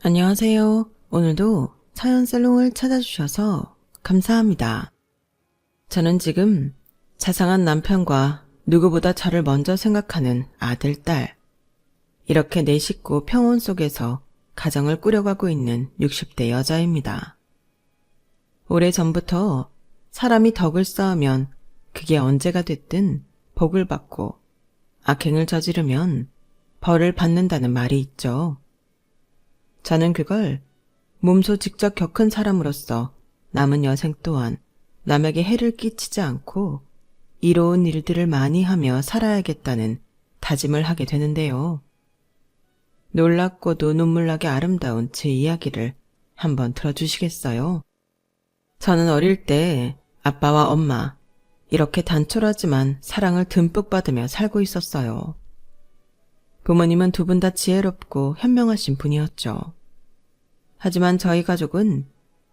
안녕하세요. 오늘도 사연살롱을 찾아주셔서 감사합니다. 저는 지금 자상한 남편과 누구보다 저를 먼저 생각하는 아들, 딸, 이렇게 네 식구 평온 속에서 가정을 꾸려가고 있는 60대 여자입니다. 오래전부터 사람이 덕을 쌓으면 그게 언제가 됐든 복을 받고 악행을 저지르면 벌을 받는다는 말이 있죠. 저는 그걸 몸소 직접 겪은 사람으로서 남은 여생 또한 남에게 해를 끼치지 않고 이로운 일들을 많이 하며 살아야겠다는 다짐을 하게 되는데요. 놀랍고도 눈물나게 아름다운 제 이야기를 한번 들어주시겠어요? 저는 어릴 때 아빠와 엄마 이렇게 단촐하지만 사랑을 듬뿍 받으며 살고 있었어요. 부모님은 두 분 다 지혜롭고 현명하신 분이었죠. 하지만 저희 가족은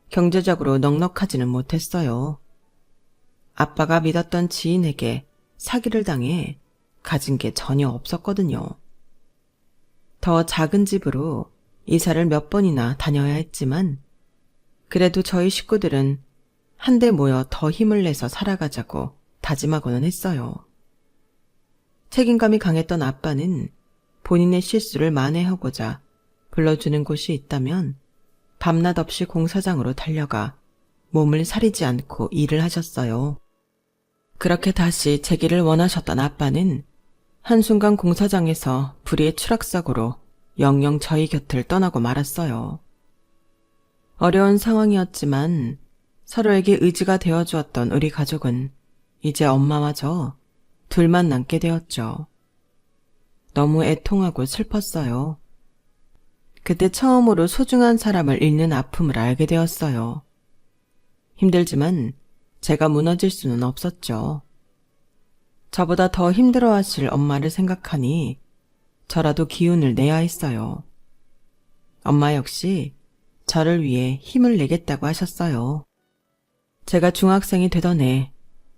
경제적으로 넉넉하지는 못했어요. 아빠가 믿었던 지인에게 사기를 당해 가진 게 전혀 없었거든요. 더 작은 집으로 이사를 몇 번이나 다녀야 했지만 그래도 저희 식구들은 한데 모여 더 힘을 내서 살아가자고 다짐하고는 했어요. 책임감이 강했던 아빠는 본인의 실수를 만회하고자 불러주는 곳이 있다면 밤낮 없이 공사장으로 달려가 몸을 사리지 않고 일을 하셨어요. 그렇게 다시 재기를 원하셨던 아빠는 한순간 공사장에서 불의의 추락사고로 영영 저희 곁을 떠나고 말았어요. 어려운 상황이었지만 서로에게 의지가 되어주었던 우리 가족은 이제 엄마와 저 둘만 남게 되었죠. 너무 애통하고 슬펐어요. 그때 처음으로 소중한 사람을 잃는 아픔을 알게 되었어요. 힘들지만 제가 무너질 수는 없었죠. 저보다 더 힘들어하실 엄마를 생각하니 저라도 기운을 내야 했어요. 엄마 역시 저를 위해 힘을 내겠다고 하셨어요. 제가 중학생이 되던 해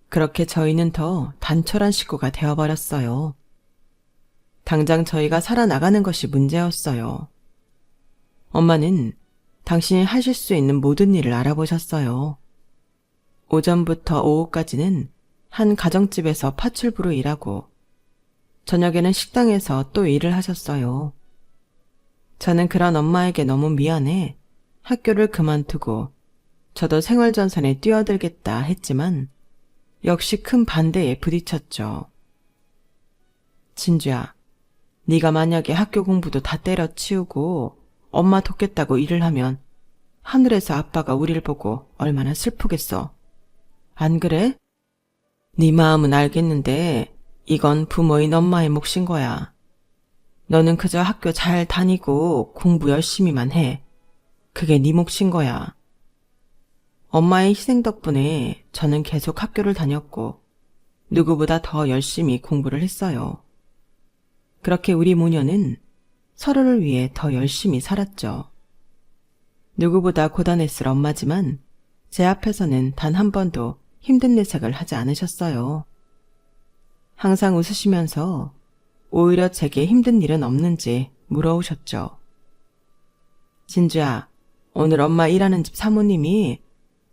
그렇게 저희는 더 단촐한 식구가 되어버렸어요. 당장 저희가 살아나가는 것이 문제였어요. 엄마는 당신이 하실 수 있는 모든 일을 알아보셨어요. 오전부터 오후까지는 한 가정집에서 파출부로 일하고 저녁에는 식당에서 또 일을 하셨어요. 저는 그런 엄마에게 너무 미안해 학교를 그만두고 저도 생활전선에 뛰어들겠다 했지만 역시 큰 반대에 부딪혔죠. 진주야, 네가 만약에 학교 공부도 다 때려치우고 엄마 돕겠다고 일을 하면 하늘에서 아빠가 우릴 보고 얼마나 슬프겠어. 안 그래? 네 마음은 알겠는데 이건 부모인 엄마의 몫인 거야. 너는 그저 학교 잘 다니고 공부 열심히만 해. 그게 네 몫인 거야. 엄마의 희생 덕분에 저는 계속 학교를 다녔고 누구보다 더 열심히 공부를 했어요. 그렇게 우리 모녀는 서로를 위해 더 열심히 살았죠. 누구보다 고단했을 엄마지만 제 앞에서는 단 한 번도 힘든 내색을 하지 않으셨어요. 항상 웃으시면서 오히려 제게 힘든 일은 없는지 물어오셨죠. 진주야, 오늘 엄마 일하는 집 사모님이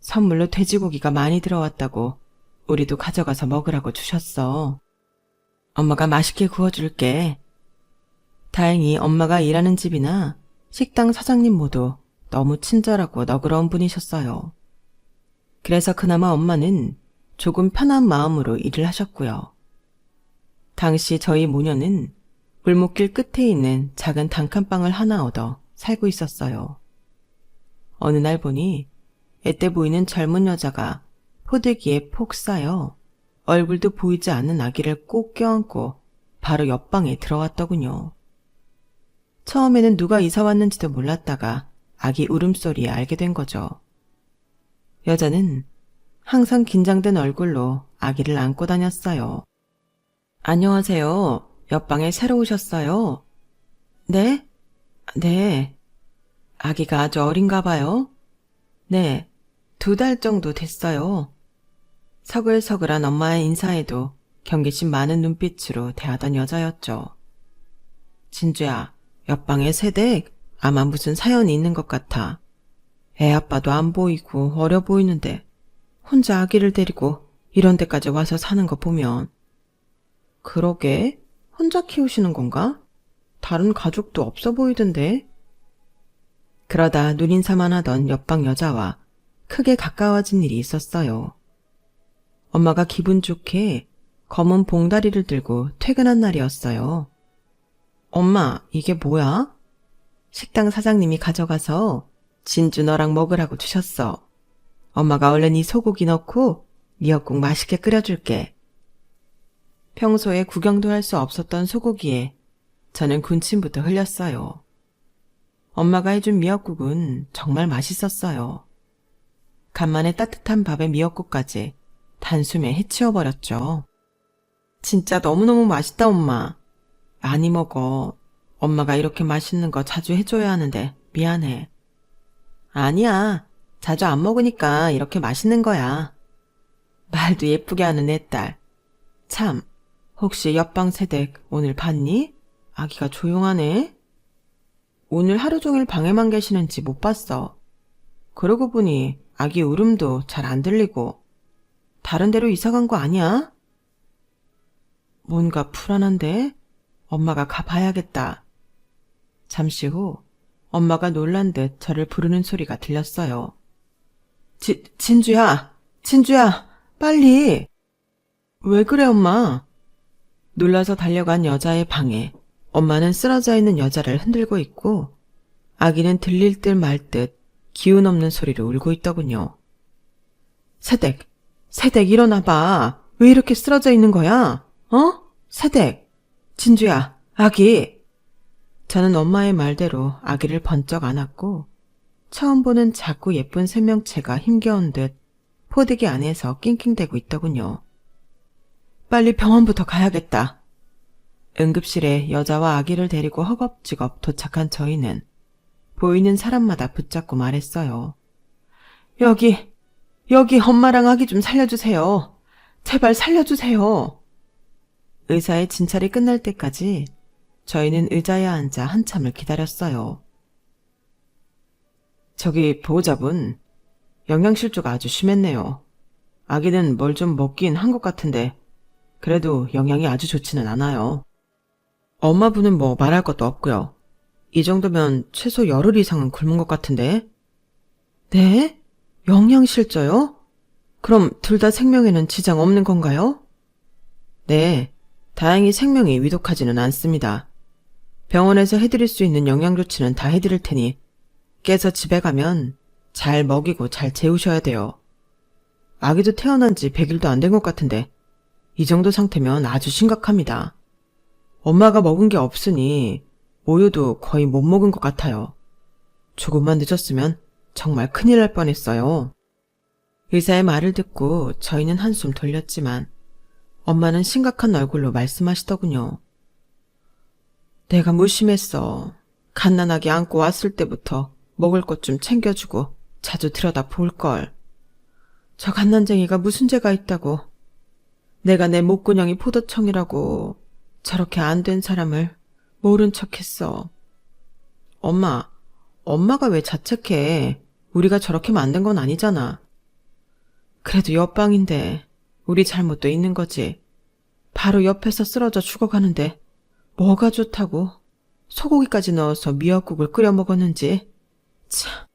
선물로 돼지고기가 많이 들어왔다고 우리도 가져가서 먹으라고 주셨어. 엄마가 맛있게 구워줄게. 다행히 엄마가 일하는 집이나 식당 사장님 모두 너무 친절하고 너그러운 분이셨어요. 그래서 그나마 엄마는 조금 편한 마음으로 일을 하셨고요. 당시 저희 모녀는 골목길 끝에 있는 작은 단칸방을 하나 얻어 살고 있었어요. 어느 날 보니 애때 보이는 젊은 여자가 포대기에 폭 쌓여 얼굴도 보이지 않는 아기를 꼭 껴안고 바로 옆방에 들어왔더군요. 처음에는 누가 이사 왔는지도 몰랐다가 아기 울음소리에 알게 된 거죠. 여자는 항상 긴장된 얼굴로 아기를 안고 다녔어요. 안녕하세요. 옆방에 새로 오셨어요? 네? 네. 아기가 아주 어린가 봐요? 네. 2달 정도 됐어요. 서글서글한 엄마의 인사에도 경계심 많은 눈빛으로 대하던 여자였죠. 진주야, 옆방에 새댁 아마 무슨 사연이 있는 것 같아. 애 아빠도 안 보이고 어려 보이는데 혼자 아기를 데리고 이런 데까지 와서 사는 거 보면. 그러게? 혼자 키우시는 건가? 다른 가족도 없어 보이던데. 그러다 눈인사만 하던 옆방 여자와 크게 가까워진 일이 있었어요. 엄마가 기분 좋게 검은 봉다리를 들고 퇴근한 날이었어요. 엄마, 이게 뭐야? 식당 사장님이 가져가서 진주 너랑 먹으라고 주셨어. 엄마가 얼른 이 소고기 넣고 미역국 맛있게 끓여줄게. 평소에 구경도 할 수 없었던 소고기에 저는 군침부터 흘렸어요. 엄마가 해준 미역국은 정말 맛있었어요. 간만에 따뜻한 밥에 미역국까지 단숨에 해치워버렸죠. 진짜 너무너무 맛있다, 엄마. 많이 먹어. 엄마가 이렇게 맛있는 거 자주 해줘야 하는데 미안해. 아니야. 자주 안 먹으니까 이렇게 맛있는 거야. 말도 예쁘게 하는 내 딸. 참, 혹시 옆방 새댁 오늘 봤니? 아기가 조용하네. 오늘 하루 종일 방에만 계시는지 못 봤어. 그러고 보니 아기 울음도 잘 안 들리고. 다른 데로 이사 간 거 아니야? 뭔가 불안한데? 엄마가 가봐야겠다. 잠시 후 엄마가 놀란 듯 저를 부르는 소리가 들렸어요. 진주야! 진주야! 빨리! 왜 그래, 엄마? 놀라서 달려간 여자의 방에 엄마는 쓰러져 있는 여자를 흔들고 있고 아기는 들릴 듯 말 듯 기운 없는 소리로 울고 있더군요. 새댁 일어나봐. 왜 이렇게 쓰러져 있는 거야? 어? 새댁, 진주야, 아기. 저는 엄마의 말대로 아기를 번쩍 안았고 처음 보는 작고 예쁜 생명체가 힘겨운 듯 포대기 안에서 낑낑대고 있더군요. 빨리 병원부터 가야겠다. 응급실에 여자와 아기를 데리고 허겁지겁 도착한 저희는 보이는 사람마다 붙잡고 말했어요. 여기 엄마랑 아기 좀 살려주세요. 제발 살려주세요. 의사의 진찰이 끝날 때까지 저희는 의자에 앉아 한참을 기다렸어요. 저기 보호자분, 영양실조가 아주 심했네요. 아기는 뭘 좀 먹긴 한 것 같은데 그래도 영양이 아주 좋지는 않아요. 엄마분은 뭐 말할 것도 없고요. 이 정도면 최소 열흘 이상은 굶은 것 같은데. 네? 영양실조요? 그럼 둘 다 생명에는 지장 없는 건가요? 네, 다행히 생명이 위독하지는 않습니다. 병원에서 해드릴 수 있는 영양조치는 다 해드릴 테니 깨서 집에 가면 잘 먹이고 잘 재우셔야 돼요. 아기도 태어난 지 100일도 안 된 것 같은데 이 정도 상태면 아주 심각합니다. 엄마가 먹은 게 없으니 모유도 거의 못 먹은 것 같아요. 조금만 늦었으면 정말 큰일 날 뻔했어요. 의사의 말을 듣고 저희는 한숨 돌렸지만 엄마는 심각한 얼굴로 말씀하시더군요. 내가 무심했어. 갓난아기 안고 왔을 때부터 먹을 것 좀 챙겨주고 자주 들여다 볼걸. 저 갓난쟁이가 무슨 죄가 있다고. 내가 내 목구녕이 포도청이라고 저렇게 안 된 사람을 모른 척했어. 엄마가 왜 자책해. 우리가 저렇게 만든 건 아니잖아. 그래도 옆방인데 우리 잘못도 있는 거지. 바로 옆에서 쓰러져 죽어가는데 뭐가 좋다고 소고기까지 넣어서 미역국을 끓여 먹었는지. 참.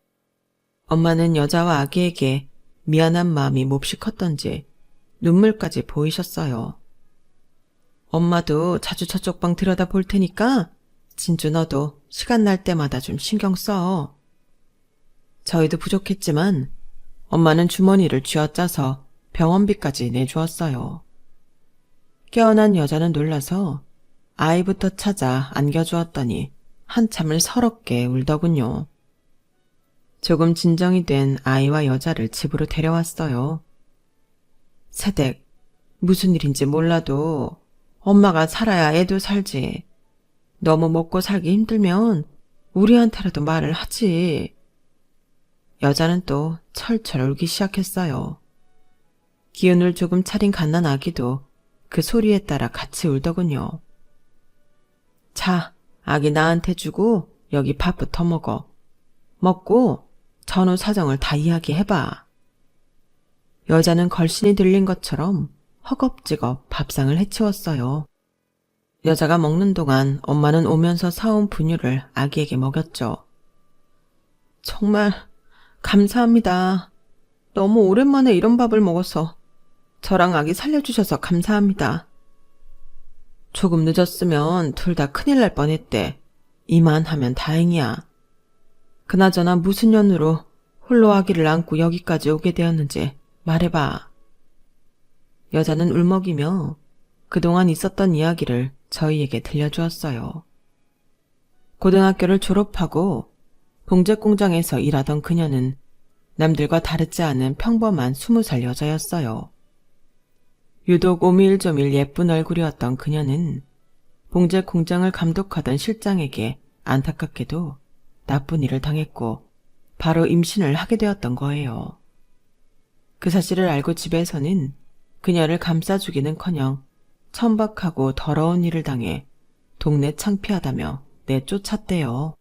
엄마는 여자와 아기에게 미안한 마음이 몹시 컸던지 눈물까지 보이셨어요. 엄마도 자주 저쪽 방 들여다 볼 테니까 진주 너도 시간 날 때마다 좀 신경 써. 저희도 부족했지만 엄마는 주머니를 쥐어짜서 병원비까지 내주었어요. 깨어난 여자는 놀라서 아이부터 찾아 안겨주었더니 한참을 서럽게 울더군요. 조금 진정이 된 아이와 여자를 집으로 데려왔어요. 새댁, 무슨 일인지 몰라도 엄마가 살아야 애도 살지. 너무 먹고 살기 힘들면 우리한테라도 말을 하지. 여자는 또 철철 울기 시작했어요. 기운을 조금 차린 갓난 아기도 그 소리에 따라 같이 울더군요. 자, 아기 나한테 주고 여기 밥부터 먹어. 먹고 전후 사정을 다 이야기해봐. 여자는 걸신이 들린 것처럼 허겁지겁 밥상을 해치웠어요. 여자가 먹는 동안 엄마는 오면서 사온 분유를 아기에게 먹였죠. 정말 감사합니다. 너무 오랜만에 이런 밥을 먹어서 저랑 아기 살려주셔서 감사합니다. 조금 늦었으면 둘 다 큰일 날 뻔했대. 이만하면 다행이야. 그나저나 무슨 연으로 홀로 아기를 안고 여기까지 오게 되었는지 말해봐. 여자는 울먹이며 그동안 있었던 이야기를 저희에게 들려주었어요. 고등학교를 졸업하고 봉제 공장에서 일하던 그녀는 남들과 다르지 않은 평범한 20살 여자였어요. 유독 오밀조밀 예쁜 얼굴이었던 그녀는 봉제 공장을 감독하던 실장에게 안타깝게도 나쁜 일을 당했고 바로 임신을 하게 되었던 거예요. 그 사실을 알고 집에서는 그녀를 감싸주기는커녕 천박하고 더러운 일을 당해 동네 창피하다며 내쫓았대요.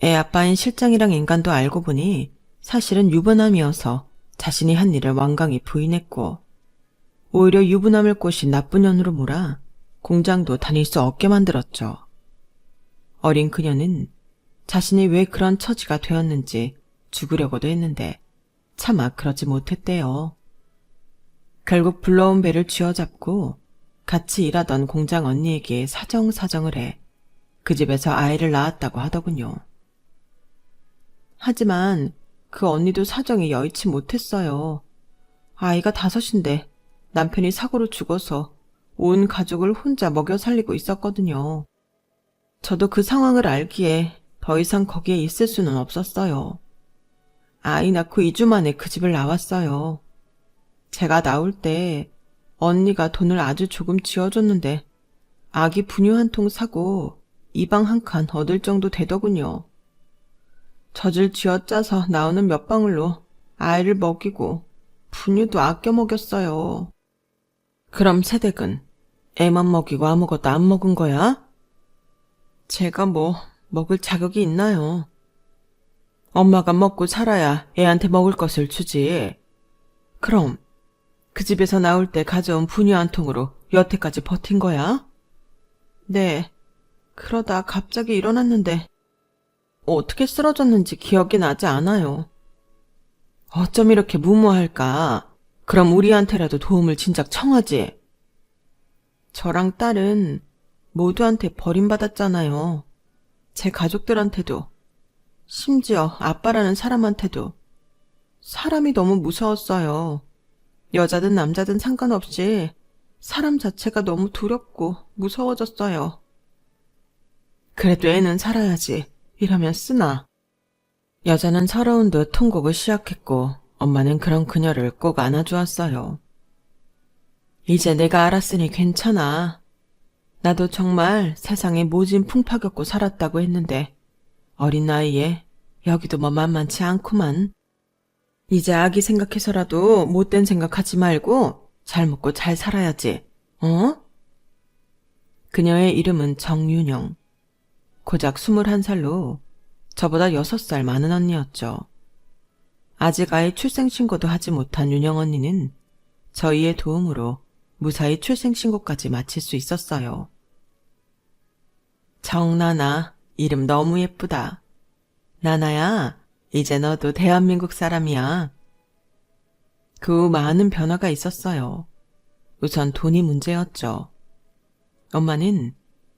애 아빠인 실장이랑 인간도 알고 보니 사실은 유부남이어서 자신이 한 일을 완강히 부인했고 오히려 유부남을 꼬신 나쁜 년으로 몰아 공장도 다닐 수 없게 만들었죠. 어린 그녀는 자신이 왜 그런 처지가 되었는지 죽으려고도 했는데 차마 그러지 못했대요. 결국 불러온 배를 쥐어잡고 같이 일하던 공장 언니에게 사정사정을 해 그 집에서 아이를 낳았다고 하더군요. 하지만 그 언니도 사정이 여의치 못했어요. 아이가 5인데 남편이 사고로 죽어서 온 가족을 혼자 먹여 살리고 있었거든요. 저도 그 상황을 알기에 더 이상 거기에 있을 수는 없었어요. 아이 낳고 2주 만에 그 집을 나왔어요. 제가 나올 때 언니가 돈을 아주 조금 쥐어줬는데 아기 분유 한 통 사고 이방 한 칸 얻을 정도 되더군요. 젖을 쥐어짜서 나오는 몇 방울로 아이를 먹이고 분유도 아껴 먹였어요. 그럼 새댁은 애만 먹이고 아무것도 안 먹은 거야? 제가 뭐 먹을 자격이 있나요? 엄마가 먹고 살아야 애한테 먹을 것을 주지. 그럼 그 집에서 나올 때 가져온 분유 한 통으로 여태까지 버틴 거야? 네. 그러다 갑자기 일어났는데 어떻게 쓰러졌는지 기억이 나지 않아요. 어쩜 이렇게 무모할까? 그럼 우리한테라도 도움을 진작 청하지. 저랑 딸은 모두한테 버림받았잖아요. 제 가족들한테도, 심지어 아빠라는 사람한테도. 사람이 너무 무서웠어요. 여자든 남자든 상관없이 사람 자체가 너무 두렵고 무서워졌어요. 그래도 애는 살아야지. 이러면 쓰나. 여자는 서러운 듯 통곡을 시작했고 엄마는 그런 그녀를 꼭 안아주었어요. 이제 내가 알았으니 괜찮아. 나도 정말 세상에 모진 풍파 겪고 살았다고 했는데 어린 나이에 여기도 뭐 만만치 않구만. 이제 아기 생각해서라도 못된 생각하지 말고 잘 먹고 잘 살아야지. 어? 그녀의 이름은 정윤영. 고작 21살로 저보다 6살 많은 언니였죠. 아직 아이 출생신고도 하지 못한 윤영 언니는 저희의 도움으로 무사히 출생신고까지 마칠 수 있었어요. 정나나, 이름 너무 예쁘다. 나나야, 이제 너도 대한민국 사람이야. 그 후 많은 변화가 있었어요. 우선 돈이 문제였죠. 엄마는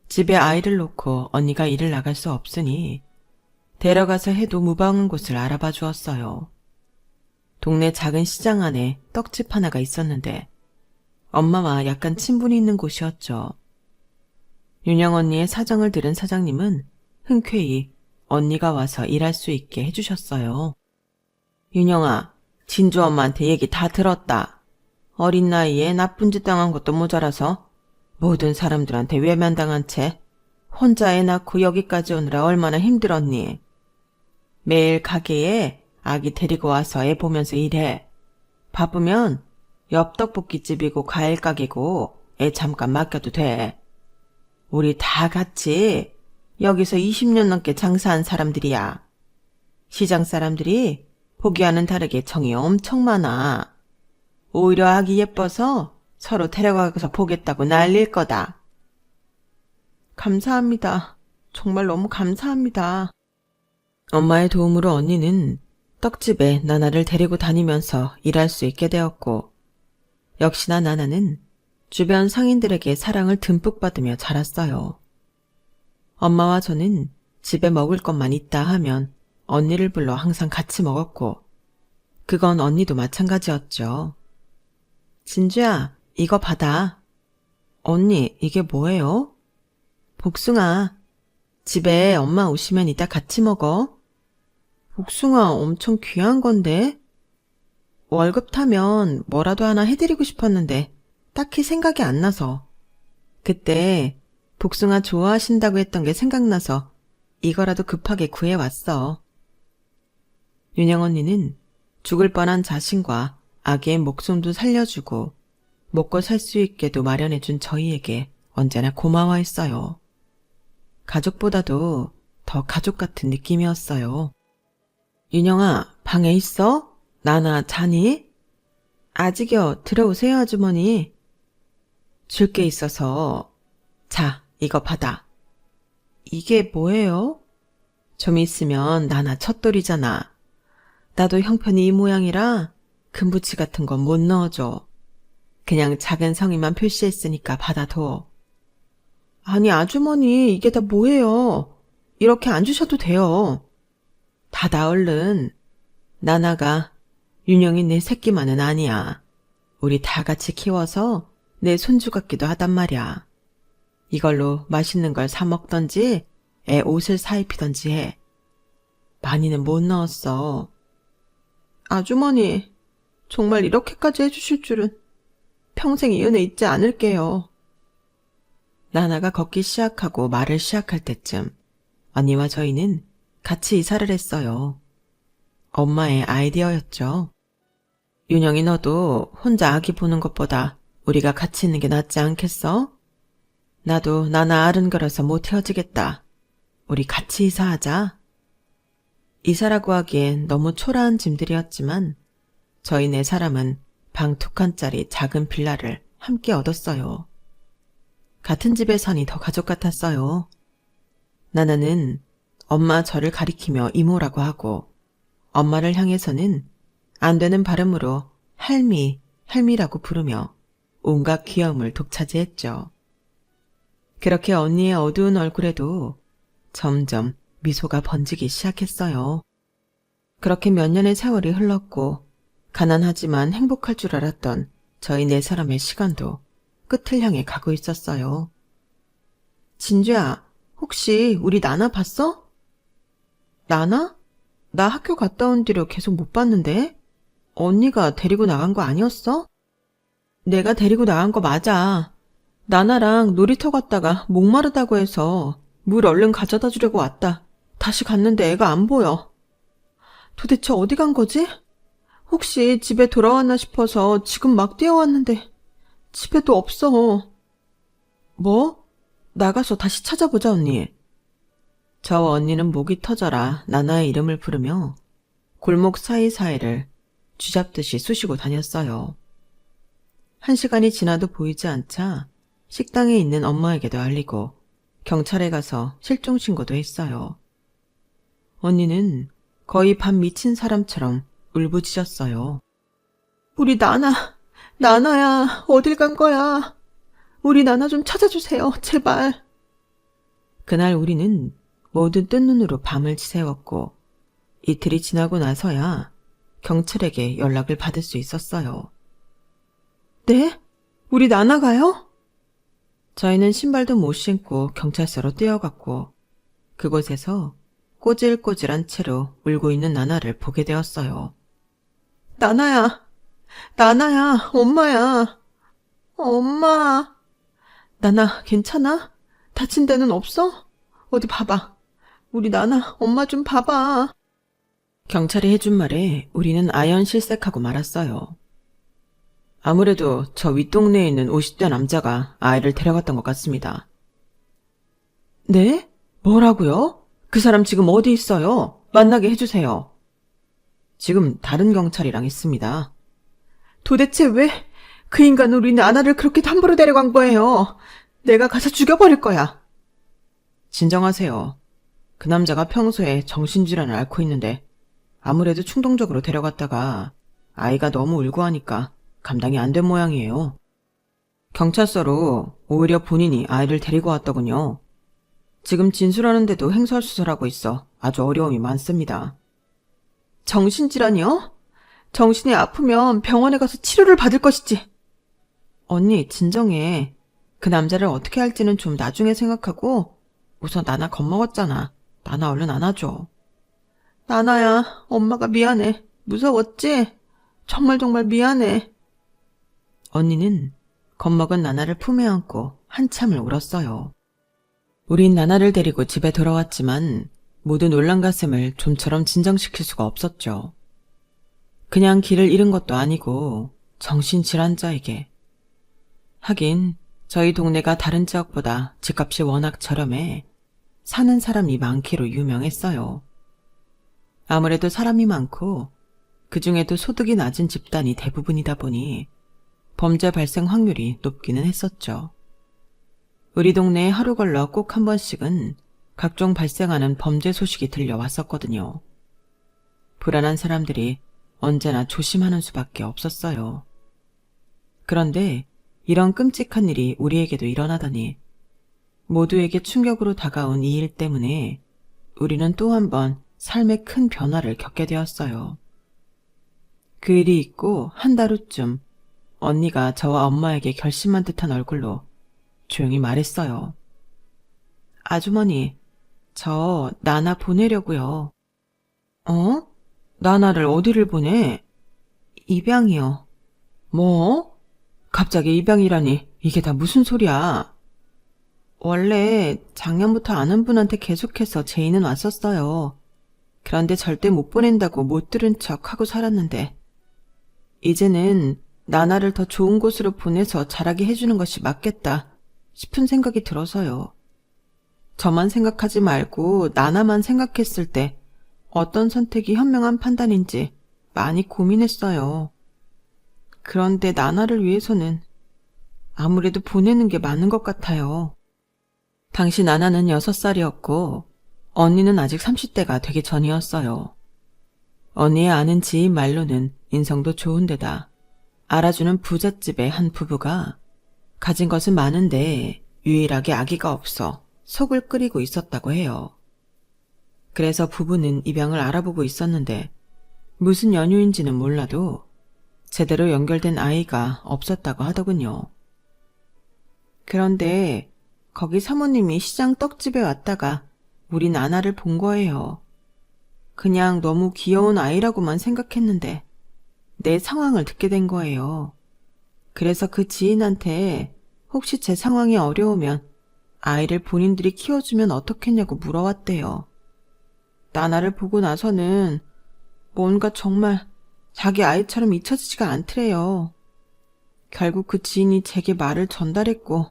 집에 아이를 놓고 언니가 일을 나갈 수 없으니 데려가서 해도 무방한 곳을 알아봐 주었어요. 동네 작은 시장 안에 떡집 하나가 있었는데 엄마와 약간 친분이 있는 곳이었죠. 윤영 언니의 사정을 들은 사장님은 흔쾌히 언니가 와서 일할 수 있게 해주셨어요. 윤영아, 진주 엄마한테 얘기 다 들었다. 어린 나이에 나쁜 짓 당한 것도 모자라서 모든 사람들한테 외면당한 채 혼자 애 낳고 여기까지 오느라 얼마나 힘들었니? 매일 가게에 아기 데리고 와서 애 보면서 일해. 바쁘면 옆 떡볶이집이고 과일 가게고 애 잠깐 맡겨도 돼. 우리 다 같이 여기서 20년 넘게 장사한 사람들이야. 시장 사람들이 보기와는 다르게 정이 엄청 많아. 오히려 아기 예뻐서 서로 데려가서 보겠다고 난릴 거다. 감사합니다. 정말 너무 감사합니다. 엄마의 도움으로 언니는 떡집에 나나를 데리고 다니면서 일할 수 있게 되었고, 역시나 나나는 주변 상인들에게 사랑을 듬뿍 받으며 자랐어요. 엄마와 저는 집에 먹을 것만 있다 하면 언니를 불러 항상 같이 먹었고, 그건 언니도 마찬가지였죠. 진주야, 이거 받아. 언니, 이게 뭐예요? 복숭아. 집에 엄마 오시면 이따 같이 먹어. 복숭아 엄청 귀한 건데? 월급 타면 뭐라도 하나 해드리고 싶었는데 딱히 생각이 안 나서. 그때 복숭아 좋아하신다고 했던 게 생각나서 이거라도 급하게 구해왔어. 윤영 언니는 죽을 뻔한 자신과 아기의 목숨도 살려주고 먹고 살 수 있게도 마련해준 저희에게 언제나 고마워했어요. 가족보다도 더 가족 같은 느낌이었어요. 윤영아, 방에 있어? 나나 자니? 아직이요. 들어오세요, 아주머니. 줄 게 있어서. 자, 이거 받아. 이게 뭐예요? 좀 있으면 나나 첫돌이잖아. 나도 형편이 이 모양이라 금부치 같은 건 못 넣어줘. 그냥 작은 성의만 표시했으니까 받아둬. 아니, 아주머니, 이게 다 뭐예요? 이렇게 안 주셔도 돼요. 받아, 얼른. 나나가 윤영이 내 새끼만은 아니야. 우리 다 같이 키워서 내 손주 같기도 하단 말이야. 이걸로 맛있는 걸 사 먹던지 애 옷을 사 입히던지 해. 많이는 못 넣었어. 아주머니, 정말 이렇게까지 해주실 줄은 평생 이 은혜 잊지 않을게요. 나나가 걷기 시작하고 말을 시작할 때쯤 언니와 저희는 같이 이사를 했어요. 엄마의 아이디어였죠. 윤영이 너도 혼자 아기 보는 것보다 우리가 같이 있는 게 낫지 않겠어? 나도 나나 아른거려서 못 헤어지겠다. 우리 같이 이사하자. 이사라고 하기엔 너무 초라한 짐들이었지만 저희 네 사람은 방 2칸짜리 작은 빌라를 함께 얻었어요. 같은 집에 사니 더 가족 같았어요. 나나는 엄마 저를 가리키며 이모라고 하고 엄마를 향해서는 안 되는 발음으로 할미, 할미라고 부르며 온갖 귀여움을 독차지했죠. 그렇게 언니의 어두운 얼굴에도 점점 미소가 번지기 시작했어요. 그렇게 몇 년의 세월이 흘렀고 가난하지만 행복할 줄 알았던 저희 네 사람의 시간도 끝을 향해 가고 있었어요. 진주야, 혹시 우리 나나 봤어? 나나? 나 학교 갔다 온 뒤로 계속 못 봤는데? 언니가 데리고 나간 거 아니었어? 내가 데리고 나간 거 맞아. 나나랑 놀이터 갔다가 목마르다고 해서 물 얼른 가져다 주려고 왔다. 다시 갔는데 애가 안 보여. 도대체 어디 간 거지? 혹시 집에 돌아왔나 싶어서 지금 막 뛰어왔는데 집에도 없어. 뭐? 나가서 다시 찾아보자, 언니. 저 언니는 목이 터져라 나나의 이름을 부르며 골목 사이사이를 쥐잡듯이 쑤시고 다녔어요. 1시간이 지나도 보이지 않자 식당에 있는 엄마에게도 알리고 경찰에 가서 실종 신고도 했어요. 언니는 거의 반 미친 사람처럼 울부짖었어요. 우리 나나야, 어딜 간 거야? 우리 나나 좀 찾아주세요, 제발. 그날 우리는 모두 뜬 눈으로 밤을 지새웠고 이틀이 지나고 나서야 경찰에게 연락을 받을 수 있었어요. 네? 우리 나나가요? 저희는 신발도 못 신고 경찰서로 뛰어갔고 그곳에서 꼬질꼬질한 채로 울고 있는 나나를 보게 되었어요. 나나야, 엄마야. 엄마. 나나, 괜찮아? 다친 데는 없어? 어디 봐봐. 우리 나나, 엄마 좀 봐봐. 경찰이 해준 말에 우리는 아연실색하고 말았어요. 아무래도 저 윗동네에 있는 50대 남자가 아이를 데려갔던 것 같습니다. 네? 뭐라고요? 그 사람 지금 어디 있어요? 만나게 해주세요. 지금 다른 경찰이랑 있습니다. 도대체 왜 그 인간 우리 나나를 그렇게 함부로 데려간 거예요? 내가 가서 죽여버릴 거야. 진정하세요. 그 남자가 평소에 정신질환을 앓고 있는데 아무래도 충동적으로 데려갔다가 아이가 너무 울고 하니까 감당이 안 된 모양이에요. 경찰서로 오히려 본인이 아이를 데리고 왔더군요. 지금 진술하는데도 횡설수설하고 있어 아주 어려움이 많습니다. 정신질환이요? 정신이 아프면 병원에 가서 치료를 받을 것이지. 언니, 진정해. 그 남자를 어떻게 할지는 좀 나중에 생각하고 우선 나나 겁먹었잖아. 나나 얼른 안아줘. 나나야, 엄마가 미안해. 무서웠지? 정말 미안해. 언니는 겁먹은 나나를 품에 안고 한참을 울었어요. 우린 나나를 데리고 집에 돌아왔지만 모두 놀란 가슴을 좀처럼 진정시킬 수가 없었죠. 그냥 길을 잃은 것도 아니고 정신질환자에게. 하긴 저희 동네가 다른 지역보다 집값이 워낙 저렴해 사는 사람이 많기로 유명했어요. 아무래도 사람이 많고 그 중에도 소득이 낮은 집단이 대부분이다 보니 범죄 발생 확률이 높기는 했었죠. 우리 동네에 하루 걸러 꼭 한 번씩은 각종 발생하는 범죄 소식이 들려왔었거든요. 불안한 사람들이 언제나 조심하는 수밖에 없었어요. 그런데 이런 끔찍한 일이 우리에게도 일어나다니 모두에게 충격으로 다가온 이 일 때문에 우리는 또 한 번 삶의 큰 변화를 겪게 되었어요. 그 일이 있고 한 달 후쯤 언니가 저와 엄마에게 결심한 듯한 얼굴로 조용히 말했어요. 아주머니, 저 나나 보내려고요. 어? 나나를 어디를 보내? 입양이요. 뭐? 갑자기 입양이라니 이게 다 무슨 소리야? 원래 작년부터 아는 분한테 계속해서 제의는 왔었어요. 그런데 절대 못 보낸다고 못 들은 척 하고 살았는데 이제는 나나를 더 좋은 곳으로 보내서 자라게 해주는 것이 맞겠다 싶은 생각이 들어서요. 저만 생각하지 말고 나나만 생각했을 때 어떤 선택이 현명한 판단인지 많이 고민했어요. 그런데 나나를 위해서는 아무래도 보내는 게 맞는 것 같아요. 당시 나나는 6살이었고 언니는 아직 30대가 되기 전이었어요. 언니의 아는 지인 말로는 인성도 좋은 데다 알아주는 부잣집의 한 부부가 가진 것은 많은데 유일하게 아기가 없어 속을 끓이고 있었다고 해요. 그래서 부부는 입양을 알아보고 있었는데 무슨 연유인지는 몰라도 제대로 연결된 아이가 없었다고 하더군요. 그런데 거기 사모님이 시장 떡집에 왔다가 우리 나나를 본 거예요. 그냥 너무 귀여운 아이라고만 생각했는데 내 상황을 듣게 된 거예요. 그래서 그 지인한테 혹시 제 상황이 어려우면 아이를 본인들이 키워주면 어떻겠냐고 물어왔대요. 나나를 보고 나서는 뭔가 정말 자기 아이처럼 잊혀지지가 않더래요. 결국 그 지인이 제게 말을 전달했고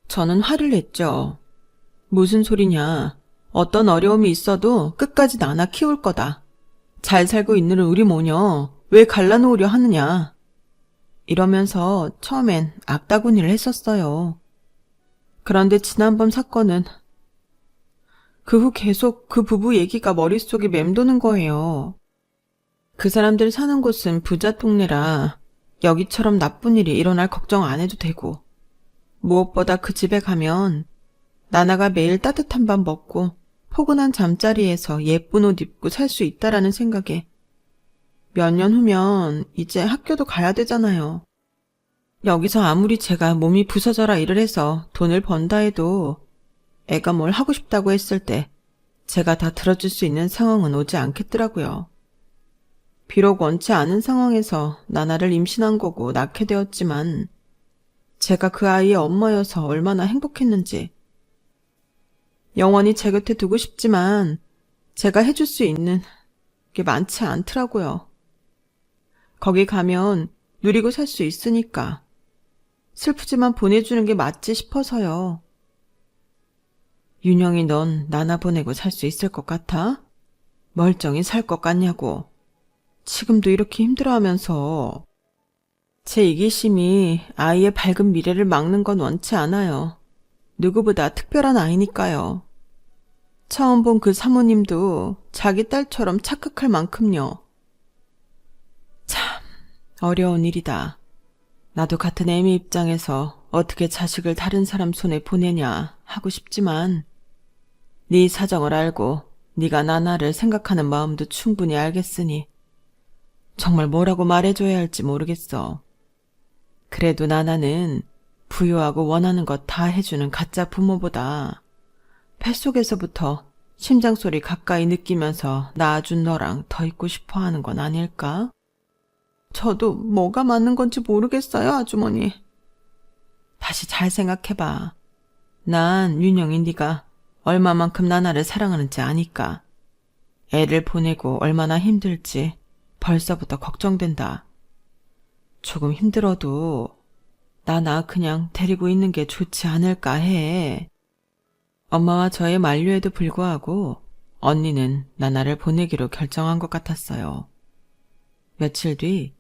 저는 화를 냈죠. 무슨 소리냐. 어떤 어려움이 있어도 끝까지 나나 키울 거다. 잘 살고 있는 우리 모녀 왜 갈라놓으려 하느냐. 이러면서 처음엔 악다구니를 했었어요. 그런데 지난번 사건은 그 후 계속 그 부부 얘기가 머릿속에 맴도는 거예요. 그 사람들 사는 곳은 부자 동네라 여기처럼 나쁜 일이 일어날 걱정 안 해도 되고 무엇보다 그 집에 가면 나나가 매일 따뜻한 밥 먹고 포근한 잠자리에서 예쁜 옷 입고 살 수 있다라는 생각에 몇 년 후면 이제 학교도 가야 되잖아요. 여기서 아무리 제가 몸이 부서져라 일을 해서 돈을 번다 해도 애가 뭘 하고 싶다고 했을 때 제가 다 들어줄 수 있는 상황은 오지 않겠더라고요. 비록 원치 않은 상황에서 나나를 임신한 거고 낳게 되었지만 제가 그 아이의 엄마여서 얼마나 행복했는지 영원히 제 곁에 두고 싶지만 제가 해줄 수 있는 게 많지 않더라고요. 거기 가면 누리고 살 수 있으니까 슬프지만 보내주는 게 맞지 싶어서요. 윤영이 넌 나나 보내고 살 수 있을 것 같아? 멀쩡히 살 것 같냐고. 지금도 이렇게 힘들어하면서. 제 이기심이 아이의 밝은 미래를 막는 건 원치 않아요. 누구보다 특별한 아이니까요. 처음 본 그 사모님도 자기 딸처럼 착각할 만큼요. 참 어려운 일이다. 나도 같은 애미 입장에서 어떻게 자식을 다른 사람 손에 보내냐 하고 싶지만 네 사정을 알고 네가 나나를 생각하는 마음도 충분히 알겠으니 정말 뭐라고 말해줘야 할지 모르겠어. 그래도 나나는 부유하고 원하는 것 다 해주는 가짜 부모보다 뱃속에서부터 심장소리 가까이 느끼면서 낳아준 너랑 더 있고 싶어 하는 건 아닐까? 저도 뭐가 맞는 건지 모르겠어요, 아주머니. 다시 잘 생각해봐. 난 윤영이 네가 얼마만큼 나나를 사랑하는지 아니까. 애를 보내고 얼마나 힘들지 벌써부터 걱정된다. 조금 힘들어도 나나 그냥 데리고 있는 게 좋지 않을까 해. 엄마와 저의 만류에도 불구하고 언니는 나나를 보내기로 결정한 것 같았어요. 며칠 뒤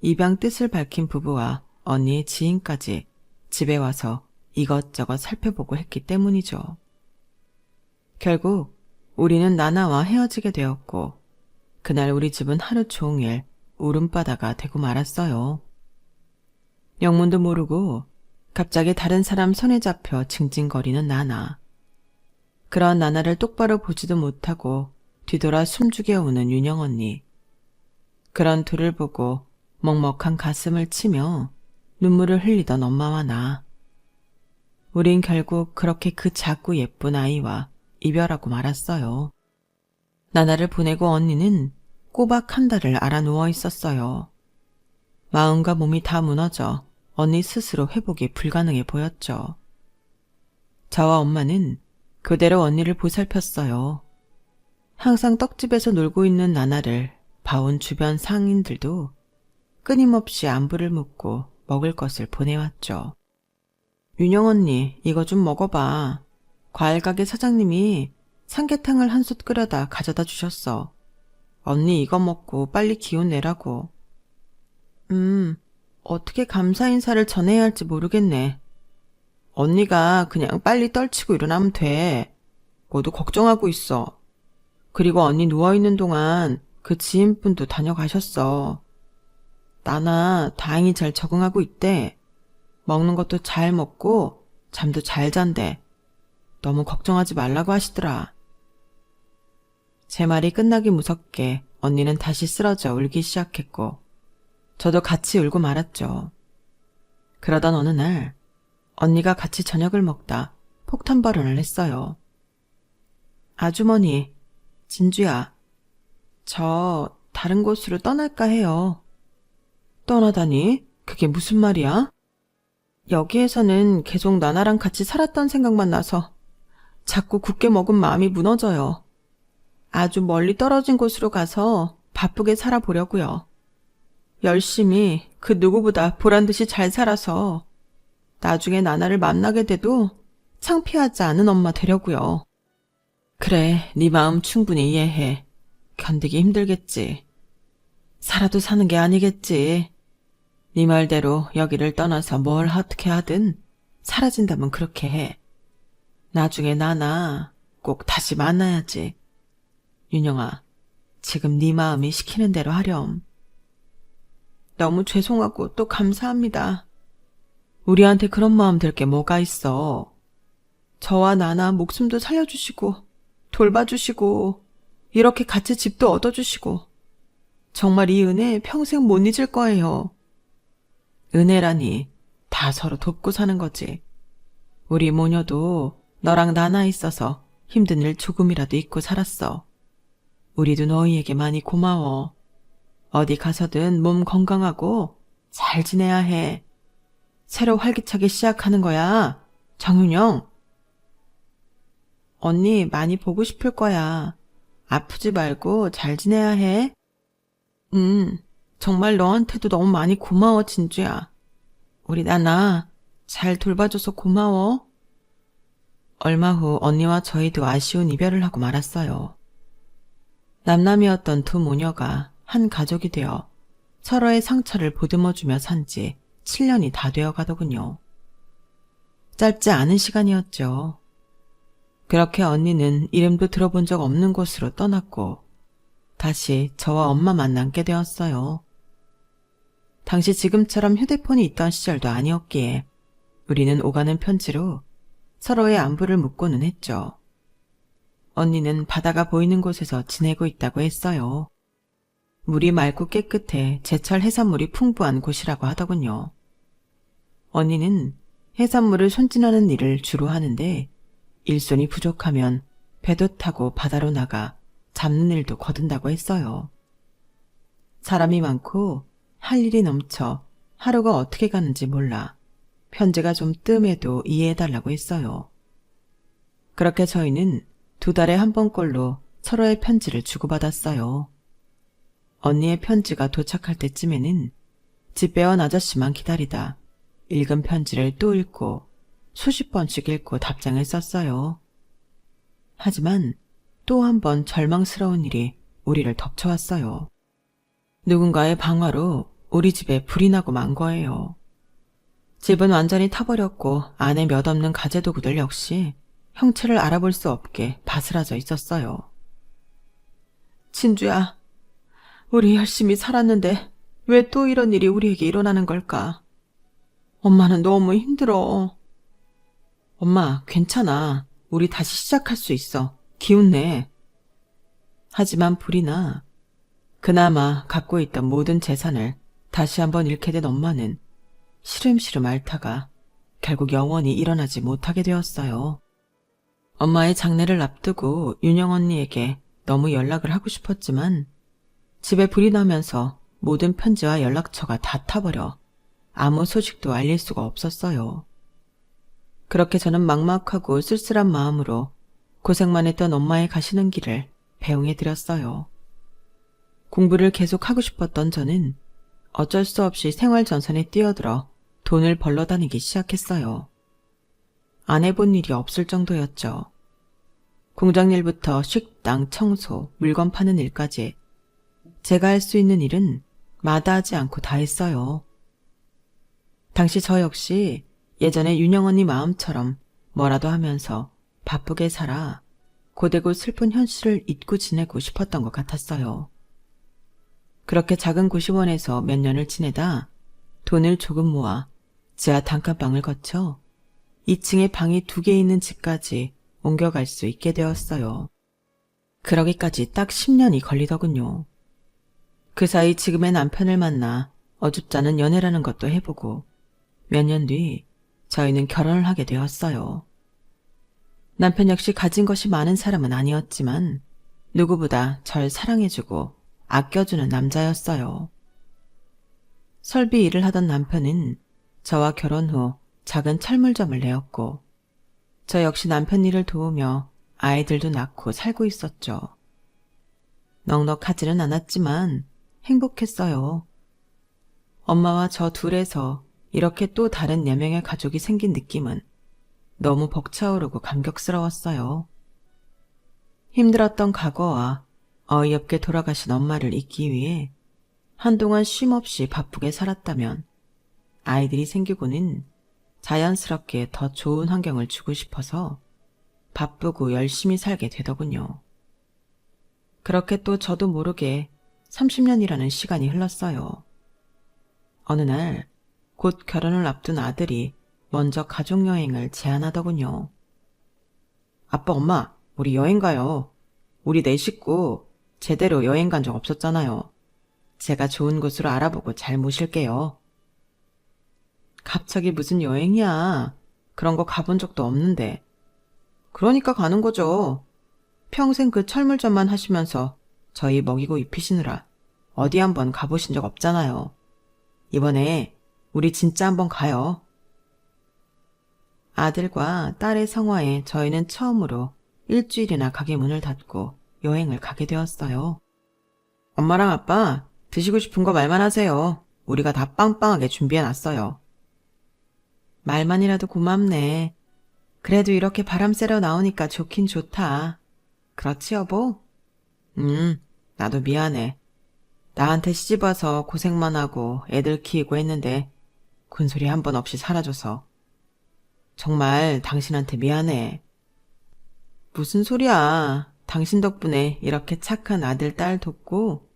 입양 뜻을 밝힌 부부와 언니의 지인까지 집에 와서 이것저것 살펴보고 했기 때문이죠. 결국 우리는 나나와 헤어지게 되었고 그날 우리 집은 하루 종일 울음바다가 되고 말았어요. 영문도 모르고 갑자기 다른 사람 손에 잡혀 징징거리는 나나. 그런 나나를 똑바로 보지도 못하고 뒤돌아 숨죽여 우는 윤영 언니. 그런 둘을 보고 먹먹한 가슴을 치며 눈물을 흘리던 엄마와 나. 우린 결국 그렇게 그 작고 예쁜 아이와 이별하고 말았어요. 나나를 보내고 언니는 꼬박 한 달을 알아 누워 있었어요. 마음과 몸이 다 무너져 언니 스스로 회복이 불가능해 보였죠. 저와 엄마는 그대로 언니를 보살폈어요. 항상 떡집에서 놀고 있는 나나를 봐온 주변 상인들도 끊임없이 안부를 묻고 먹을 것을 보내왔죠. 윤영 언니, 이거 좀 먹어봐. 과일가게 사장님이 삼계탕을 한 솥 끓여다 가져다 주셨어. 언니 이거 먹고 빨리 기운 내라고. 어떻게 감사 인사를 전해야 할지 모르겠네. 언니가 그냥 빨리 떨치고 일어나면 돼. 모두 걱정하고 있어. 그리고 언니 누워있는 동안 그 지인분도 다녀가셨어. 나나 다행히 잘 적응하고 있대. 먹는 것도 잘 먹고 잠도 잘 잔대. 너무 걱정하지 말라고 하시더라. 제 말이 끝나기 무섭게 언니는 다시 쓰러져 울기 시작했고 저도 같이 울고 말았죠. 그러던 어느 날 언니가 같이 저녁을 먹다 폭탄 발언을 했어요. 아주머니, 진주야, 저 다른 곳으로 떠날까 해요. 떠나다니? 그게 무슨 말이야? 여기에서는 계속 나나랑 같이 살았던 생각만 나서 자꾸 굳게 먹은 마음이 무너져요. 아주 멀리 떨어진 곳으로 가서 바쁘게 살아보려고요. 열심히 그 누구보다 보란듯이 잘 살아서 나중에 나나를 만나게 돼도 창피하지 않은 엄마 되려고요. 그래, 네 마음 충분히 이해해. 견디기 힘들겠지. 살아도 사는 게 아니겠지. 네 말대로 여기를 떠나서 뭘 어떻게 하든 사라진다면 그렇게 해. 나중에 나나 꼭 다시 만나야지. 윤영아, 지금 네 마음이 시키는 대로 하렴. 너무 죄송하고 또 감사합니다. 우리한테 그런 마음 들 게 뭐가 있어. 저와 나나 목숨도 살려주시고 돌봐주시고 이렇게 같이 집도 얻어주시고 정말 이 은혜 평생 못 잊을 거예요. 은혜라니 다 서로 돕고 사는 거지. 우리 모녀도 너랑 나나 있어서 힘든 일 조금이라도 잊고 살았어. 우리도 너희에게 많이 고마워. 어디 가서든 몸 건강하고 잘 지내야 해. 새로 활기차게 시작하는 거야. 정윤영. 언니 많이 보고 싶을 거야. 아프지 말고 잘 지내야 해. 정말 너한테도 너무 많이 고마워, 진주야. 우리 나나 잘 돌봐줘서 고마워. 얼마 후 언니와 저희도 아쉬운 이별을 하고 말았어요. 남남이었던 두 모녀가 한 가족이 되어 서로의 상처를 보듬어주며 산 지 7년이 다 되어 가더군요. 짧지 않은 시간이었죠. 그렇게 언니는 이름도 들어본 적 없는 곳으로 떠났고 다시 저와 엄마만 남게 되었어요. 당시 지금처럼 휴대폰이 있던 시절도 아니었기에 우리는 오가는 편지로 서로의 안부를 묻고는 했죠. 언니는 바다가 보이는 곳에서 지내고 있다고 했어요. 물이 맑고 깨끗해 제철 해산물이 풍부한 곳이라고 하더군요. 언니는 해산물을 손질하는 일을 주로 하는데 일손이 부족하면 배도 타고 바다로 나가 잡는 일도 거둔다고 했어요. 사람이 많고 할 일이 넘쳐 하루가 어떻게 가는지 몰라 편지가 좀 뜸해도 이해해달라고 했어요. 그렇게 저희는 2달에 한 번꼴로 서로의 편지를 주고받았어요. 언니의 편지가 도착할 때쯤에는 집 배원 아저씨만 기다리다 읽은 편지를 또 읽고 수십 번씩 읽고 답장을 썼어요. 하지만 또 한 번 절망스러운 일이 우리를 덮쳐왔어요. 누군가의 방화로 우리 집에 불이 나고 만 거예요. 집은 완전히 타버렸고 안에 몇 없는 가재도구들 역시 형체를 알아볼 수 없게 바스라져 있었어요. 진주야, 우리 열심히 살았는데 왜 또 이런 일이 우리에게 일어나는 걸까? 엄마는 너무 힘들어. 엄마, 괜찮아. 우리 다시 시작할 수 있어. 기운 내. 하지만 불이 나 그나마 갖고 있던 모든 재산을 다시 한번 잃게 된 엄마는 시름시름 앓다가 결국 영원히 일어나지 못하게 되었어요. 엄마의 장례를 앞두고 윤영 언니에게 너무 연락을 하고 싶었지만 집에 불이 나면서 모든 편지와 연락처가 다 타버려 아무 소식도 알릴 수가 없었어요. 그렇게 저는 막막하고 쓸쓸한 마음으로 고생만 했던 엄마의 가시는 길을 배웅해드렸어요. 공부를 계속하고 싶었던 저는 어쩔 수 없이 생활전선에 뛰어들어 돈을 벌러 다니기 시작했어요. 안 해본 일이 없을 정도였죠. 공장일부터 식당, 청소, 물건 파는 일까지 제가 할 수 있는 일은 마다하지 않고 다 했어요. 당시 저 역시 예전에 윤영 언니 마음처럼 뭐라도 하면서 바쁘게 살아 고되고 슬픈 현실을 잊고 지내고 싶었던 것 같았어요. 그렇게 작은 고시원에서 몇 년을 지내다 돈을 조금 모아 지하 단칸방을 거쳐 2층에 방이 2개 있는 집까지 옮겨갈 수 있게 되었어요. 그러기까지 딱 10년이 걸리더군요. 그 사이 지금의 남편을 만나 어줍잖은 연애라는 것도 해보고 몇 년 뒤 저희는 결혼을 하게 되었어요. 남편 역시 가진 것이 많은 사람은 아니었지만 누구보다 절 사랑해주고 아껴주는 남자였어요. 설비 일을 하던 남편은 저와 결혼 후 작은 철물점을 내었고 저 역시 남편 일을 도우며 아이들도 낳고 살고 있었죠. 넉넉하지는 않았지만 행복했어요. 엄마와 저 둘에서 이렇게 또 다른 4명의 가족이 생긴 느낌은 너무 벅차오르고 감격스러웠어요. 힘들었던 과거와 어이없게 돌아가신 엄마를 잊기 위해 한동안 쉼없이 바쁘게 살았다면 아이들이 생기고는 자연스럽게 더 좋은 환경을 주고 싶어서 바쁘고 열심히 살게 되더군요. 그렇게 또 저도 모르게 30년이라는 시간이 흘렀어요. 어느 날 곧 결혼을 앞둔 아들이 먼저 가족여행을 제안하더군요. 아빠, 엄마, 우리 여행 가요. 우리 4식구 제대로 여행 간 적 없었잖아요. 제가 좋은 곳으로 알아보고 잘 모실게요. 갑자기 무슨 여행이야. 그런 거 가본 적도 없는데. 그러니까 가는 거죠. 평생 그 철물점만 하시면서 저희 먹이고 입히시느라 어디 한번 가보신 적 없잖아요. 이번에 우리 진짜 한번 가요. 아들과 딸의 성화에 저희는 처음으로 일주일이나 가게 문을 닫고 여행을 가게 되었어요. 엄마랑 아빠 드시고 싶은 거 말만 하세요. 우리가 다 빵빵하게 준비해놨어요. 말만이라도 고맙네. 그래도 이렇게 바람 쐬러 나오니까 좋긴 좋다. 그렇지, 여보? 나도 미안해. 나한테 시집와서 고생만 하고 애들 키우고 했는데 군소리 한 번 없이 살아줘서. 정말 당신한테 미안해. 무슨 소리야. 당신 덕분에 이렇게 착한 아들, 딸 돕고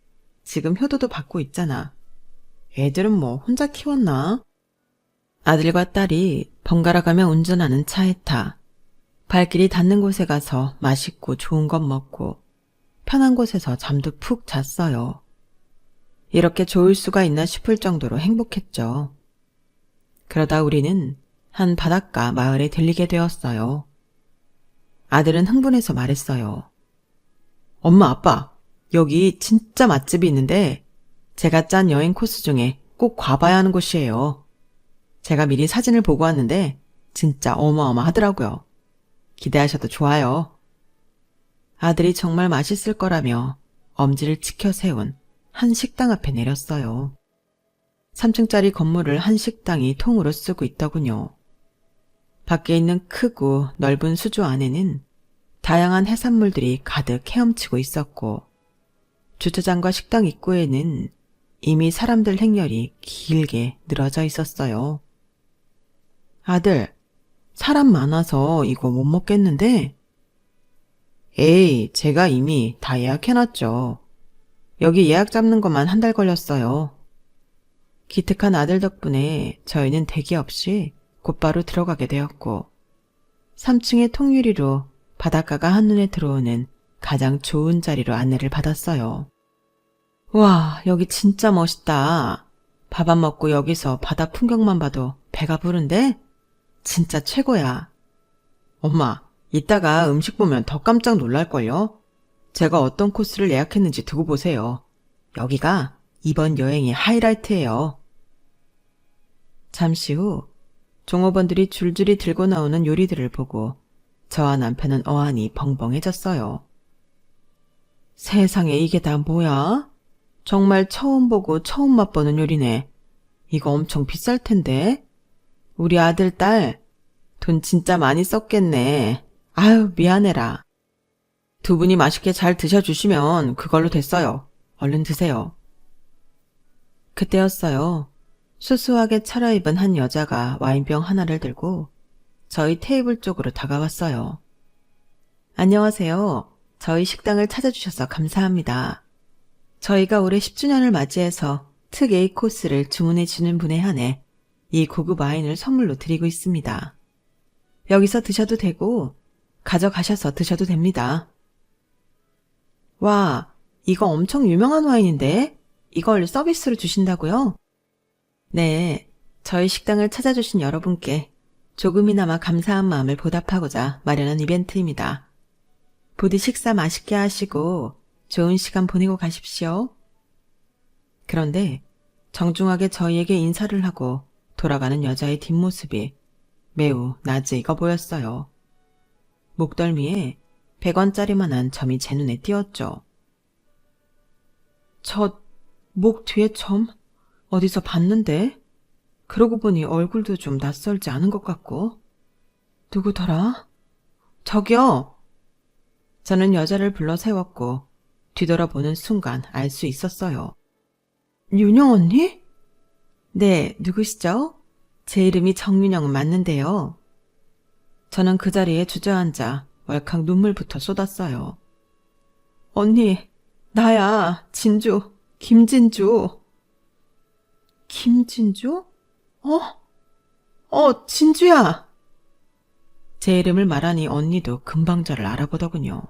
지금 효도도 받고 있잖아. 애들은 뭐 혼자 키웠나? 아들과 딸이 번갈아가며 운전하는 차에 타 발길이 닿는 곳에 가서 맛있고 좋은 것 먹고 편한 곳에서 잠도 푹 잤어요. 이렇게 좋을 수가 있나 싶을 정도로 행복했죠. 그러다 우리는 한 바닷가 마을에 들리게 되었어요. 아들은 흥분해서 말했어요. 엄마, 아빠, 여기 진짜 맛집이 있는데 제가 짠 여행 코스 중에 꼭 가봐야 하는 곳이에요. 제가 미리 사진을 보고 왔는데 진짜 어마어마하더라고요. 기대하셔도 좋아요. 아들이 정말 맛있을 거라며 엄지를 치켜 세운 한 식당 앞에 내렸어요. 3층짜리 건물을 한 식당이 통으로 쓰고 있더군요. 밖에 있는 크고 넓은 수조 안에는 다양한 해산물들이 가득 헤엄치고 있었고 주차장과 식당 입구에는 이미 사람들 행렬이 길게 늘어져 있었어요. 아들, 사람 많아서 이거 못 먹겠는데? 에이, 제가 이미 다 예약해놨죠. 여기 예약 잡는 것만 한 달 걸렸어요. 기특한 아들 덕분에 저희는 대기 없이 곧바로 들어가게 되었고 3층의 통유리로 바닷가가 한눈에 들어오는 가장 좋은 자리로 안내를 받았어요. 와, 여기 진짜 멋있다. 밥 안 먹고 여기서 바다 풍경만 봐도 배가 부른데? 진짜 최고야. 엄마, 이따가 음식 보면 더 깜짝 놀랄걸요? 제가 어떤 코스를 예약했는지 두고 보세요. 여기가 이번 여행의 하이라이트예요. 잠시 후 종업원들이 줄줄이 들고 나오는 요리들을 보고 저와 남편은 어안이 벙벙해졌어요. 세상에 이게 다 뭐야? 정말 처음 보고 처음 맛보는 요리네. 이거 엄청 비쌀 텐데? 우리 아들, 딸, 돈 진짜 많이 썼겠네. 아유, 미안해라. 두 분이 맛있게 잘 드셔주시면 그걸로 됐어요. 얼른 드세요. 그때였어요. 수수하게 차려입은 한 여자가 와인병 하나를 들고 저희 테이블 쪽으로 다가왔어요. 안녕하세요. 저희 식당을 찾아주셔서 감사합니다. 저희가 올해 10주년을 맞이해서 특 A 코스를 주문해 주는 분에 한해 이 고급 와인을 선물로 드리고 있습니다. 여기서 드셔도 되고 가져가셔서 드셔도 됩니다. 와, 이거 엄청 유명한 와인인데 이걸 서비스로 주신다고요? 네, 저희 식당을 찾아주신 여러분께 조금이나마 감사한 마음을 보답하고자 마련한 이벤트입니다. 부디 식사 맛있게 하시고 좋은 시간 보내고 가십시오. 그런데 정중하게 저희에게 인사를 하고 돌아가는 여자의 뒷모습이 매우 낯이 익어 보였어요. 목덜미에 100원짜리만한 점이 제 눈에 띄었죠. 저 목 뒤에 점 어디서 봤는데? 그러고 보니 얼굴도 좀 낯설지 않은 것 같고. 누구더라? 저기요! 저는 여자를 불러 세웠고 뒤돌아보는 순간 알 수 있었어요. 윤영 언니? 네, 누구시죠? 제 이름이 정윤영은 맞는데요. 저는 그 자리에 주저앉아 월칵 눈물부터 쏟았어요. 언니, 나야, 진주, 김진주. 김진주? 진주야! 제 이름을 말하니 언니도 금방 저를 알아보더군요.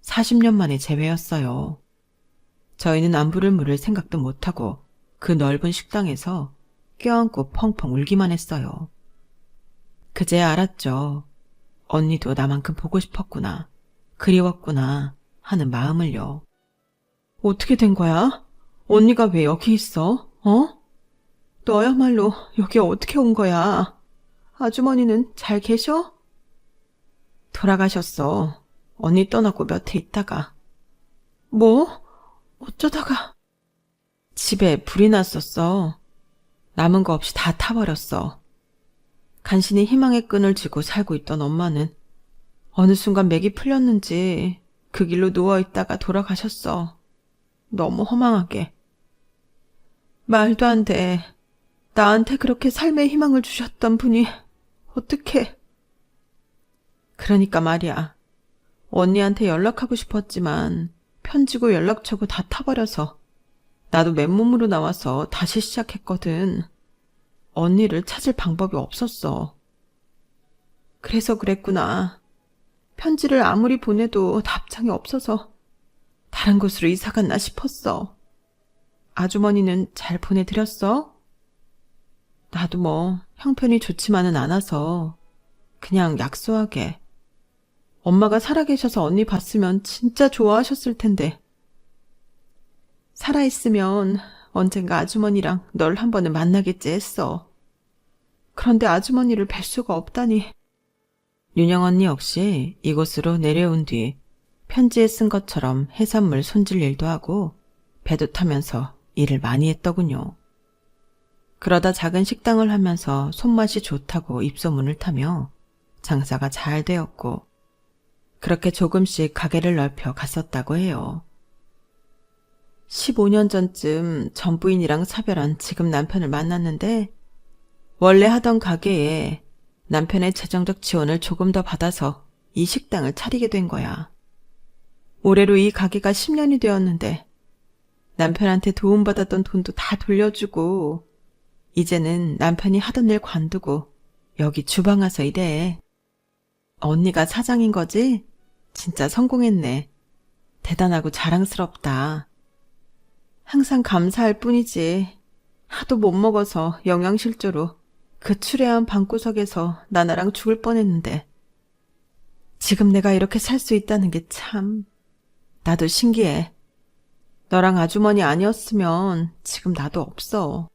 40년 만에 재회였어요. 저희는 안부를 물을 생각도 못하고 그 넓은 식당에서 껴안고 펑펑 울기만 했어요. 그제야 알았죠. 언니도 나만큼 보고 싶었구나, 그리웠구나 하는 마음을요. 어떻게 된 거야? 언니가 왜 여기 있어? 너야말로 여기 어떻게 온 거야? 아주머니는 잘 계셔? 돌아가셨어. 언니 떠나고 몇 해 있다가. 뭐? 어쩌다가? 집에 불이 났었어. 남은 거 없이 다 타버렸어. 간신히 희망의 끈을 쥐고 살고 있던 엄마는 어느 순간 맥이 풀렸는지 그 길로 누워있다가 돌아가셨어. 너무 허망하게. 말도 안 돼. 나한테 그렇게 삶의 희망을 주셨던 분이 어떻게... 그러니까 말이야. 언니한테 연락하고 싶었지만 편지고 연락처고 다 타버려서 나도 맨몸으로 나와서 다시 시작했거든. 언니를 찾을 방법이 없었어. 그래서 그랬구나. 편지를 아무리 보내도 답장이 없어서 다른 곳으로 이사 갔나 싶었어. 아주머니는 잘 보내드렸어? 나도 뭐 형편이 좋지만은 않아서 그냥 약소하게. 엄마가 살아계셔서 언니 봤으면 진짜 좋아하셨을 텐데. 살아있으면 언젠가 아주머니랑 널 한 번은 만나겠지 했어. 그런데 아주머니를 뵐 수가 없다니. 윤영 언니 역시 이곳으로 내려온 뒤 편지에 쓴 것처럼 해산물 손질 일도 하고 배도 타면서 일을 많이 했더군요. 그러다 작은 식당을 하면서 손맛이 좋다고 입소문을 타며 장사가 잘 되었고 그렇게 조금씩 가게를 넓혀 갔었다고 해요. 15년 전쯤 전 부인이랑 사별한 지금 남편을 만났는데 원래 하던 가게에 남편의 재정적 지원을 조금 더 받아서 이 식당을 차리게 된 거야. 올해로 이 가게가 10년이 되었는데 남편한테 도움받았던 돈도 다 돌려주고 이제는 남편이 하던 일 관두고 여기 주방 와서 일해. 언니가 사장인 거지? 진짜 성공했네. 대단하고 자랑스럽다. 항상 감사할 뿐이지. 하도 못 먹어서 영양실조로 그 추레한 방구석에서 나나랑 죽을 뻔했는데 지금 내가 이렇게 살 수 있다는 게 참... 나도 신기해. 너랑 아주머니 아니었으면 지금 나도 없어.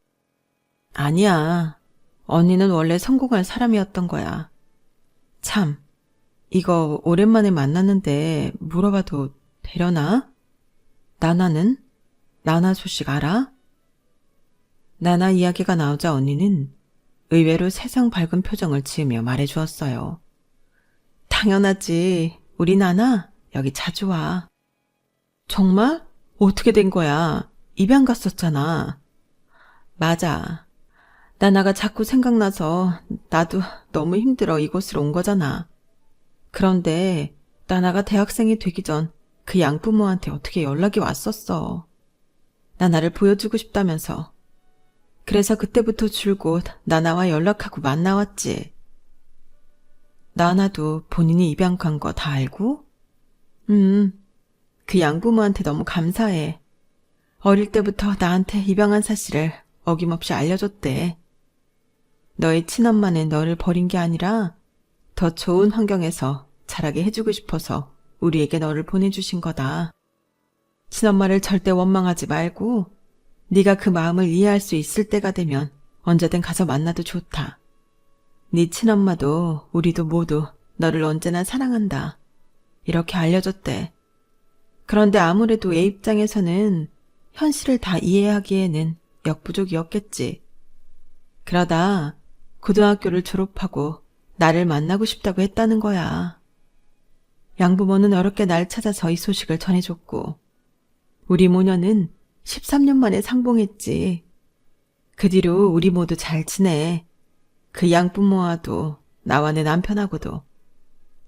아니야. 언니는 원래 성공할 사람이었던 거야. 참, 이거 오랜만에 만났는데 물어봐도 되려나? 나나는? 나나 소식 알아? 나나 이야기가 나오자 언니는 의외로 세상 밝은 표정을 지으며 말해주었어요. 당연하지. 우리 나나 여기 자주 와. 정말? 어떻게 된 거야? 입양 갔었잖아. 맞아. 나나가 자꾸 생각나서 나도 너무 힘들어 이곳으로 온 거잖아. 그런데 나나가 대학생이 되기 전 그 양부모한테 어떻게 연락이 왔었어. 나나를 보여주고 싶다면서. 그래서 그때부터 줄곧 나나와 연락하고 만나왔지. 나나도 본인이 입양 간 거 다 알고? 그 양부모한테 너무 감사해. 어릴 때부터 나한테 입양한 사실을 어김없이 알려줬대. 너의 친엄마는 너를 버린 게 아니라 더 좋은 환경에서 자라게 해주고 싶어서 우리에게 너를 보내주신 거다. 친엄마를 절대 원망하지 말고 네가 그 마음을 이해할 수 있을 때가 되면 언제든 가서 만나도 좋다. 네 친엄마도 우리도 모두 너를 언제나 사랑한다. 이렇게 알려줬대. 그런데 아무래도 얘 입장에서는 현실을 다 이해하기에는 역부족이었겠지. 그러다 고등학교를 졸업하고 나를 만나고 싶다고 했다는 거야. 양부모는 어렵게 날 찾아서 이 소식을 전해줬고 우리 모녀는 13년 만에 상봉했지. 그 뒤로 우리 모두 잘 지내. 그 양부모와도 나와 내 남편하고도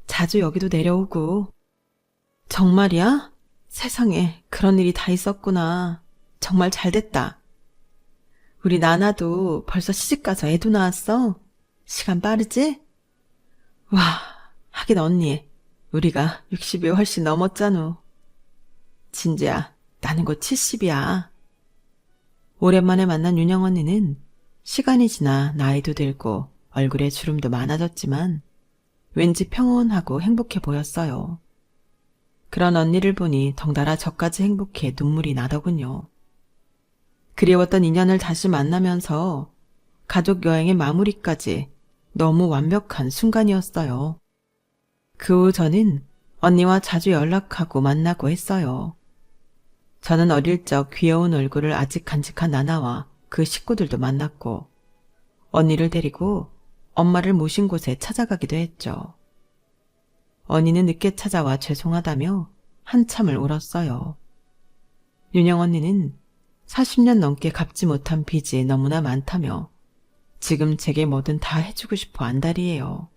자주 여기도 내려오고. 정말이야? 세상에 그런 일이 다 있었구나. 정말 잘 됐다. 우리 나나도 벌써 시집가서 애도 낳았어. 시간 빠르지? 와, 하긴 언니. 우리가 60이 훨씬 넘었잖아. 진지야, 나는 곧 70이야. 오랜만에 만난 윤영 언니는 시간이 지나 나이도 들고 얼굴에 주름도 많아졌지만 왠지 평온하고 행복해 보였어요. 그런 언니를 보니 덩달아 저까지 행복해 눈물이 나더군요. 그리웠던 인연을 다시 만나면서 가족 여행의 마무리까지 너무 완벽한 순간이었어요. 그 후 저는 언니와 자주 연락하고 만나고 했어요. 저는 어릴 적 귀여운 얼굴을 아직 간직한 나나와 그 식구들도 만났고 언니를 데리고 엄마를 모신 곳에 찾아가기도 했죠. 언니는 늦게 찾아와 죄송하다며 한참을 울었어요. 윤영 언니는 40년 넘게 갚지 못한 빚이 너무나 많다며 지금 제게 뭐든 다 해주고 싶어 안달이에요.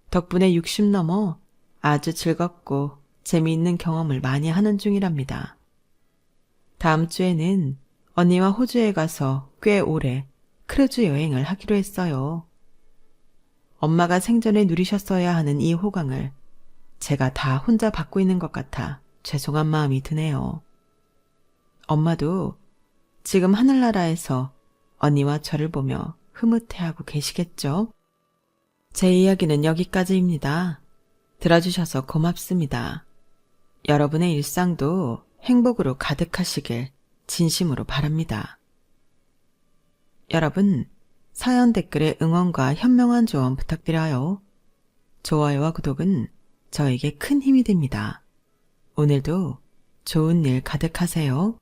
덕분에 60 넘어 아주 즐겁고 재미있는 경험을 많이 하는 중이랍니다. 다음 주에는 언니와 호주에 가서 꽤 오래 크루즈 여행을 하기로 했어요. 엄마가 생전에 누리셨어야 하는 이 호강을 제가 다 혼자 받고 있는 것 같아 죄송한 마음이 드네요. 엄마도 지금 하늘나라에서 언니와 저를 보며 흐뭇해하고 계시겠죠? 제 이야기는 여기까지입니다. 들어주셔서 고맙습니다. 여러분의 일상도 행복으로 가득하시길 진심으로 바랍니다. 여러분, 사연 댓글에 응원과 현명한 조언 부탁드려요. 좋아요와 구독은 저에게 큰 힘이 됩니다. 오늘도 좋은 일 가득하세요.